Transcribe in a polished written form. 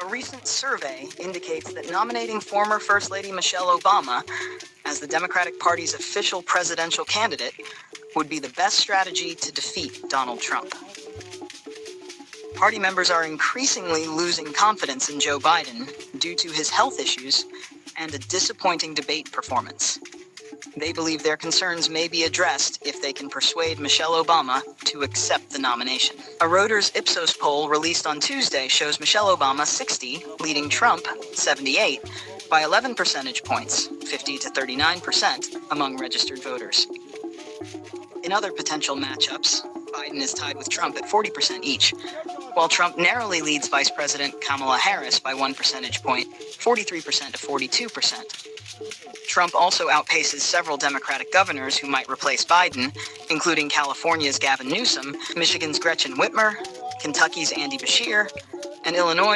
recent survey indicates that nominating former First Lady Michelle Obama as the Democratic Party's official presidential candidate would be the best strategy to defeat Donald Trump. Party members are increasingly losing confidence in Joe Biden due to his health issues and a disappointing debate performance. They believe their concerns may be addressed if they can persuade Michelle Obama to accept the nomination. A Reuters Ipsos poll released on Tuesday shows Michelle Obama 60, leading Trump 78, by 11 percentage points, 50 to 39% among registered voters. In other potential matchups, Biden is tied with Trump at 40% each, while Trump narrowly leads Vice President Kamala Harris by 1 percentage point, 43% to 42%. Trump also outpaces several Democratic governors who might replace Biden, including California's Gavin Newsom, Michigan's Gretchen Whitmer, Kentucky's Andy Beshear, and Illinois'